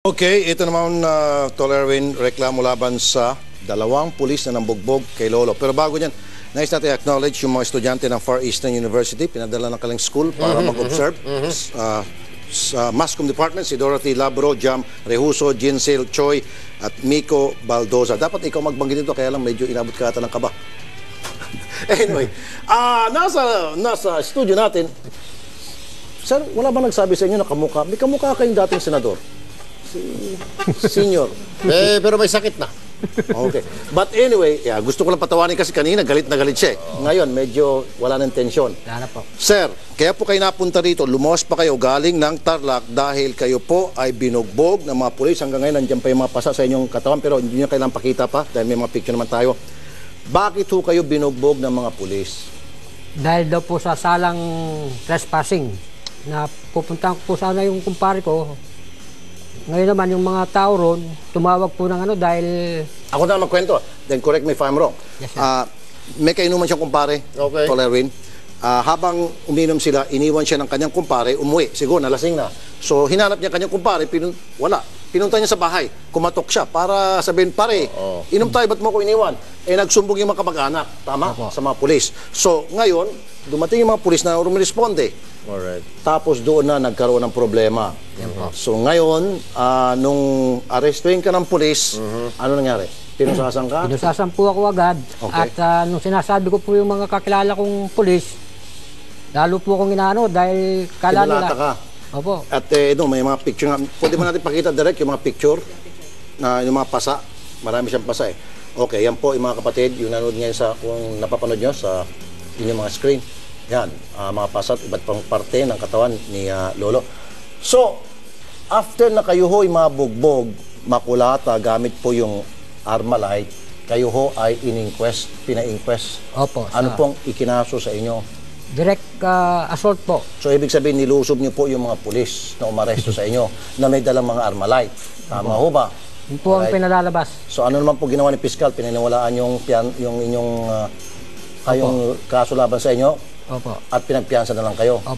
Okay, ito naman Tol Erwin, reklamo laban sa dalawang pulis na nambugbog kay Lolo. Pero bago niyan, nais natin acknowledge yung mga estudyante ng Far Eastern University, pinadala ng kalang school para mag-observe. Sa Mascom Department, si Dorothy Labro, Jam Rehuso, Jinsel Choi, at Miko Baldoza. Dapat ikaw magbanggit dito, kaya lang medyo inabot ka ata ng kaba. Anyway, nasa studio natin, sir, wala ba nagsabi sa inyo na kamukha? May kamukha kayong dating senador. Senior. Pero may sakit na. Okay. But anyway, gusto ko lang patawanin kasi kanina galit na galit siya. Ngayon, medyo wala ng tensyon. Wala po. Sir, kaya po kayo napunta rito, lumuwas pa kayo galing ng Tarlac dahil kayo po ay binugbog ng mga pulis. Hanggang ngayon, nandiyan pa yung mga pasa sa inyong katawan pero hindi nyo kailangang pakita pa dahil may mga picture naman tayo. Bakit ho kayo binugbog ng mga pulis? Dahil daw po sa salang trespassing na pupuntahan ko po sana yung kumpare ko. Ngayon naman, yung mga tao ron, tumawag po ng dahil... Ako na magkwento. Then correct me if I'm wrong. Yes, sir. May kainuman siyang kumpare, Okay. Tol Erwin. Habang uminom sila, iniwan siya ng kanyang kumpare, umuwi. Siguro, nalasing na. So, hinanap niya kanyang kumpare, wala. Pinunta niya sa bahay. Kumatok siya para sabihin, pare, inom tayo, ba't mo ko iniwan? Nagsumbong yung mga kamag-anak, tama? Sa mga pulis. So, ngayon, dumating yung mga pulis na rumisponde. Alright. Tapos doon na nagkaroon ng problema. So ngayon, nung arestuhin ka ng pulis, ano nangyari? Pinusasan ka? Pinusasan po ako agad. Okay. At nung sinasabi ko po yung mga kakilala kong pulis, lalo po akong inaano dahil kala nila... Kinulata ka? Opo. At may mga picture nga. Pwede mo natin pakita direct yung mga picture na yung mga pasa. Marami siyang pasa eh. Okay, yan po yung mga kapatid, yung nanood ngayon sa, kung napapanood nyo sa inyong mga screen. Yan, mga pasat, iba't pang parte ng katawan ni Lolo. So, after na kayo ho'y mabugbog, makulata, gamit po yung Armalite, kayo ho ay pina-inquest. Opo. Ano pong ikinaso sa inyo? Direct assault po. So, ibig sabihin, nilusob niyo po yung mga pulis na umaresto sa inyo na may dalang mga Armalite. Tama ho ba? Yun po ang pinalalabas. So, ano naman po ginawa ni Piskal? Pinaniwalaan yung inyong kayong kaso laban sa inyo? Opo. At pinagpiyansa na lang kayo? Opo.